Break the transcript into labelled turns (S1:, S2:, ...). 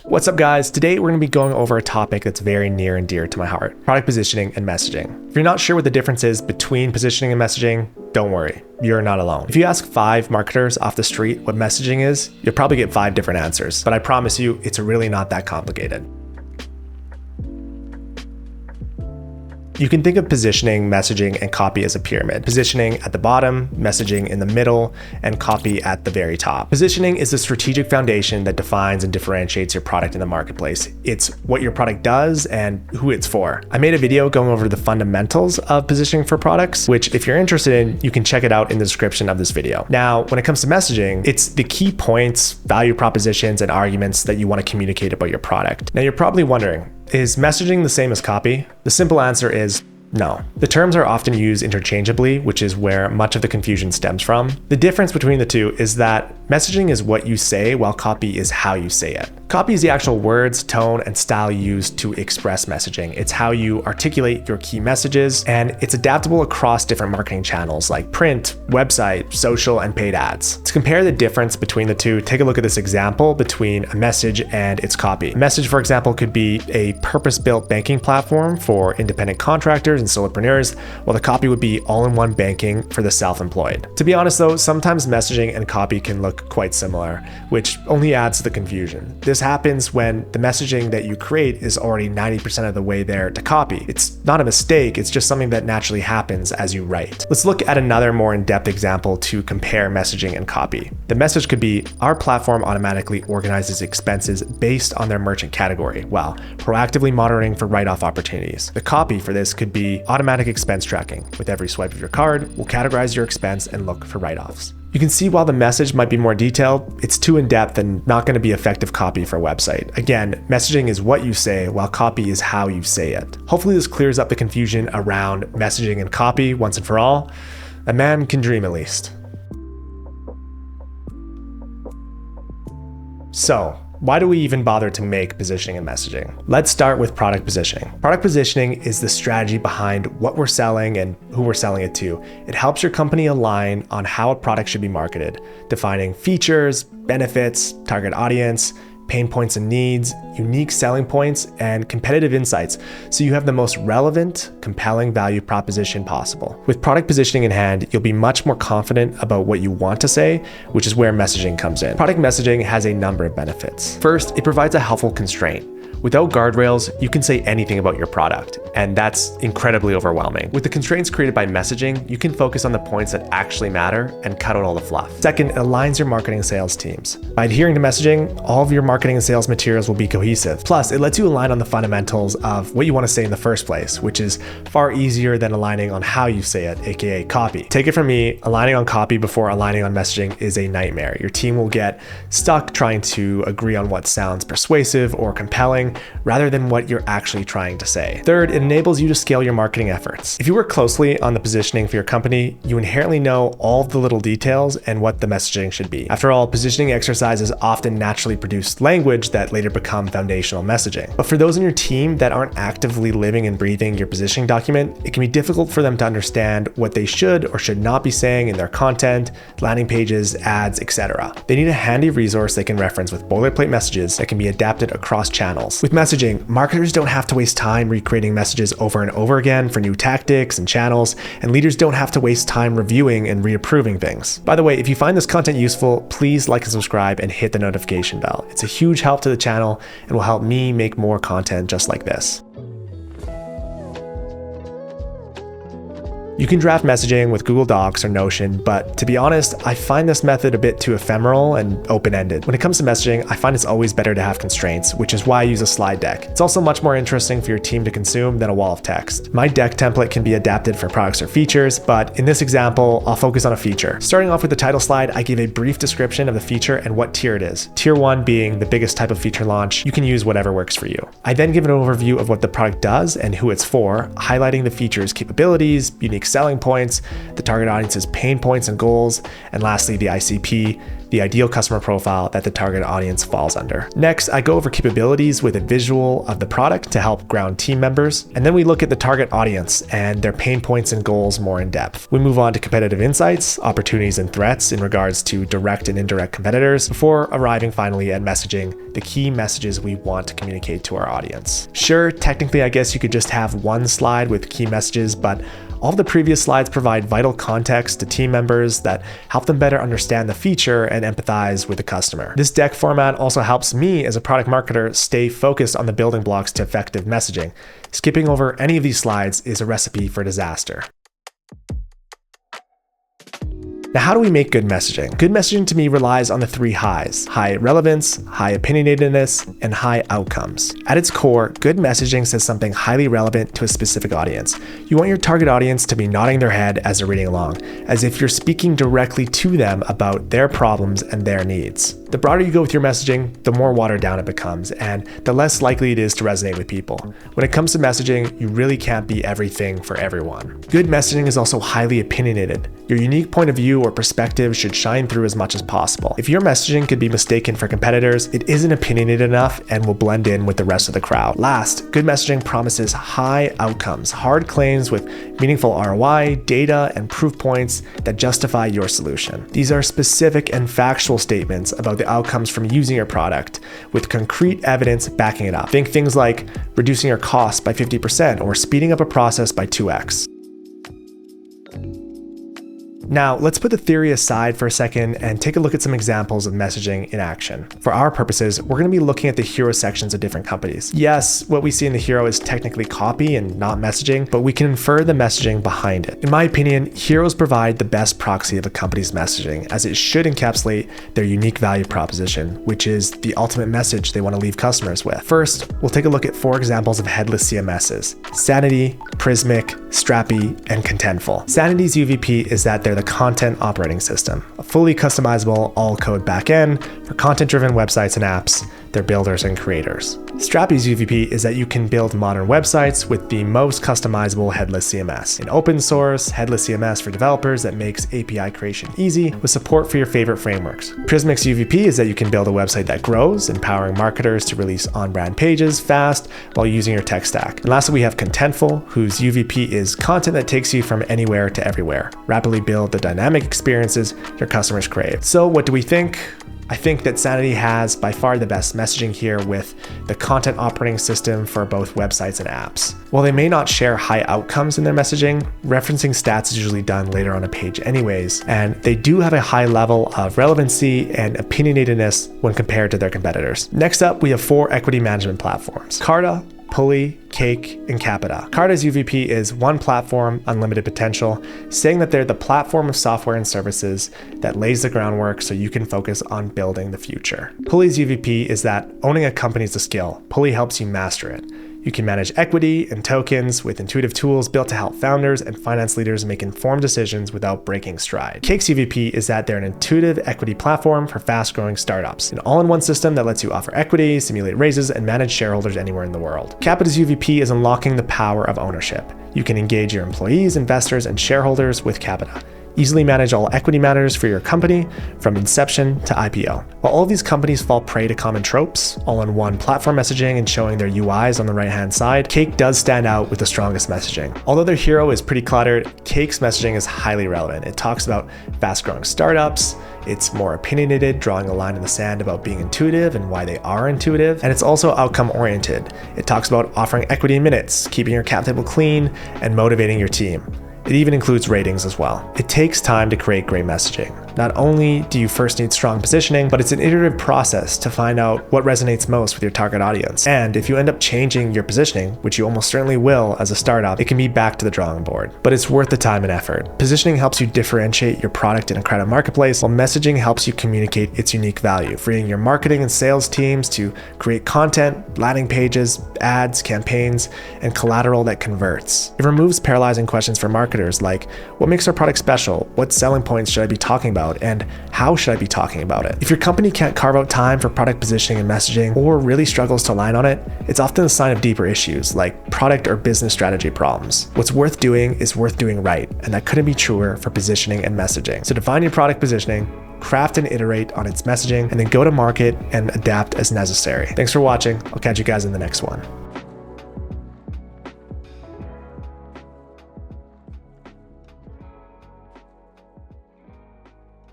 S1: What's up, guys? Today we're going to be going over a topic that's very near and dear to my heart: product positioning and messaging. If you're not sure what the difference is between positioning and messaging, don't worry, you're not alone. If you ask 5 marketers off the street what messaging is, you'll probably get 5 different answers, but I promise you, it's really not that complicated. You can think of positioning, messaging, and copy as a pyramid. Positioning at the bottom, messaging in the middle, and copy at the very top. Positioning is the strategic foundation that defines and differentiates your product in the marketplace. It's what your product does and who it's for. I made a video going over the fundamentals of positioning for products, which if you're interested in, you can check it out in the description of this video. Now, when it comes to messaging, it's the key points, value propositions, and arguments that you want to communicate about your product. Now, you're probably wondering, is messaging the same as copy? The simple answer is no. The terms are often used interchangeably, which is where much of the confusion stems from. The difference between the two is that messaging is what you say, while copy is how you say it. Copy is the actual words, tone, and style used to express messaging. It's how you articulate your key messages, and it's adaptable across different marketing channels like print, website, social, and paid ads. To compare the difference between the two, take a look at this example between a message and its copy. A message, for example, could be a purpose-built banking platform for independent contractors and solopreneurs, while the copy would be all-in-one banking for the self-employed. To be honest though, sometimes messaging and copy can look quite similar, which only adds to the confusion. This happens when the messaging that you create is already 90% of the way there to copy. It's not a mistake, it's just something that naturally happens as you write. Let's look at another more in-depth example to compare messaging and copy. The message could be, our platform automatically organizes expenses based on their merchant category, while proactively monitoring for write-off opportunities. The copy for this could be automatic expense tracking. With every swipe of your card, we'll categorize your expense and look for write-offs. You can see while the message might be more detailed, it's too in-depth and not going to be effective copy for a website. Again, messaging is what you say, while copy is how you say it. Hopefully this clears up the confusion around messaging and copy once and for all. A man can dream, at least. So, why do we even bother to make positioning and messaging? Let's start with product positioning. Product positioning is the strategy behind what we're selling and who we're selling it to. It helps your company align on how a product should be marketed, defining features, benefits, target audience, pain points and needs, unique selling points, and competitive insights, so you have the most relevant, compelling value proposition possible. With product positioning in hand, you'll be much more confident about what you want to say, which is where messaging comes in. Product messaging has a number of benefits. First, it provides a helpful constraint. Without guardrails, you can say anything about your product, and that's incredibly overwhelming. With the constraints created by messaging, you can focus on the points that actually matter and cut out all the fluff. Second, it aligns your marketing and sales teams. By adhering to messaging, all of your marketing and sales materials will be cohesive. Plus, it lets you align on the fundamentals of what you want to say in the first place, which is far easier than aligning on how you say it, aka copy. Take it from me, aligning on copy before aligning on messaging is a nightmare. Your team will get stuck trying to agree on what sounds persuasive or compelling, rather than what you're actually trying to say. Third, it enables you to scale your marketing efforts. If you work closely on the positioning for your company, you inherently know all of the little details and what the messaging should be. After all, positioning exercises often naturally produce language that later become foundational messaging. But for those in your team that aren't actively living and breathing your positioning document, it can be difficult for them to understand what they should or should not be saying in their content, landing pages, ads, etc. They need a handy resource they can reference with boilerplate messages that can be adapted across channels. With messaging, marketers don't have to waste time recreating messages over and over again for new tactics and channels, and leaders don't have to waste time reviewing and reapproving things. By the way, if you find this content useful, please like and subscribe and hit the notification bell. It's a huge help to the channel and will help me make more content just like this. You can draft messaging with Google Docs or Notion, but to be honest, I find this method a bit too ephemeral and open-ended. When it comes to messaging, I find it's always better to have constraints, which is why I use a slide deck. It's also much more interesting for your team to consume than a wall of text. My deck template can be adapted for products or features, but in this example, I'll focus on a feature. Starting off with the title slide, I give a brief description of the feature and what tier it is. Tier 1 being the biggest type of feature launch. You can use whatever works for you. I then give an overview of what the product does and who it's for, highlighting the feature's capabilities, unique selling points, the target audience's pain points and goals, and lastly, the ICP, the ideal customer profile that the target audience falls under. Next, I go over capabilities with a visual of the product to help ground team members, and then we look at the target audience and their pain points and goals more in depth. We move on to competitive insights, opportunities and threats in regards to direct and indirect competitors, before arriving finally at messaging, the key messages we want to communicate to our audience. Sure, technically I guess you could just have one slide with key messages, but all of the previous slides provide vital context to team members that help them better understand the feature and empathize with the customer. This deck format also helps me as a product marketer stay focused on the building blocks to effective messaging. Skipping over any of these slides is a recipe for disaster. Now, how do we make good messaging? Good messaging to me relies on the 3 highs: high relevance, high opinionatedness, and high outcomes. At its core, good messaging says something highly relevant to a specific audience. You want your target audience to be nodding their head as they're reading along, as if you're speaking directly to them about their problems and their needs. The broader you go with your messaging, the more watered down it becomes, and the less likely it is to resonate with people. When it comes to messaging, you really can't be everything for everyone. Good messaging is also highly opinionated. Your unique point of view or perspective should shine through as much as possible. If your messaging could be mistaken for competitors, it isn't opinionated enough and will blend in with the rest of the crowd. Last, good messaging promises high outcomes, hard claims with meaningful ROI, data, and proof points that justify your solution. These are specific and factual statements about the outcomes from using your product, with concrete evidence backing it up. Think things like reducing your costs by 50% or speeding up a process by 2x. Now, let's put the theory aside for a second and take a look at some examples of messaging in action. For our purposes, we're going to be looking at the hero sections of different companies. Yes, what we see in the hero is technically copy and not messaging, but we can infer the messaging behind it. In my opinion, heroes provide the best proxy of a company's messaging, as it should encapsulate their unique value proposition, which is the ultimate message they want to leave customers with. First, we'll take a look at 4 examples of headless CMSs: Sanity, Prismic, Strappy, and Contentful. Sanity's UVP is that they're the content operating system, a fully customizable all-code backend for content-driven websites and apps, their builders and creators. Strappy's UVP is that you can build modern websites with the most customizable headless CMS, an open source headless CMS for developers that makes API creation easy with support for your favorite frameworks. Prismic's UVP is that you can build a website that grows, empowering marketers to release on-brand pages fast while using your tech stack. And lastly, we have Contentful, whose UVP is content that takes you from anywhere to everywhere. Rapidly build the dynamic experiences your customers crave. So what do we think? I think that Sanity has by far the best messaging here with the content operating system for both websites and apps. While they may not share high outcomes in their messaging, referencing stats is usually done later on a page anyways, and they do have a high level of relevancy and opinionatedness when compared to their competitors. Next up, we have 4 equity management platforms: Carta, Pulley, Cake, and Capita. Carta's UVP is one platform, unlimited potential, saying that they're the platform of software and services that lays the groundwork so you can focus on building the future. Pulley's UVP is that owning a company is a skill. Pulley helps you master it. You can manage equity and tokens with intuitive tools built to help founders and finance leaders make informed decisions without breaking stride. Cake's UVP is that they're an intuitive equity platform for fast-growing startups, an all-in-one system that lets you offer equity, simulate raises, and manage shareholders anywhere in the world. Capita's UVP is unlocking the power of ownership. You can engage your employees, investors, and shareholders with Capita. Easily manage all equity matters for your company from inception to IPO. While all of these companies fall prey to common tropes, all-in-one platform messaging and showing their UIs on the right-hand side, Cake does stand out with the strongest messaging. Although their hero is pretty cluttered, Cake's messaging is highly relevant. It talks about fast-growing startups, it's more opinionated, drawing a line in the sand about being intuitive and why they are intuitive, and it's also outcome-oriented. It talks about offering equity in minutes, keeping your cap table clean, and motivating your team. It even includes ratings as well. It takes time to create great messaging. Not only do you first need strong positioning, but it's an iterative process to find out what resonates most with your target audience. And if you end up changing your positioning, which you almost certainly will as a startup, it can be back to the drawing board. But it's worth the time and effort. Positioning helps you differentiate your product in a crowded marketplace, while messaging helps you communicate its unique value, freeing your marketing and sales teams to create content, landing pages, ads, campaigns, and collateral that converts. It removes paralyzing questions for marketers like, what makes our product special? What selling points should I be talking about about, and how should I be talking about it? If your company can't carve out time for product positioning and messaging, or really struggles to align on it, it's often a sign of deeper issues like product or business strategy problems. What's worth doing is worth doing right, and that couldn't be truer for positioning and messaging. So define your product positioning, craft and iterate on its messaging, and then go to market and adapt as necessary. Thanks for watching. I'll catch you guys in the next one.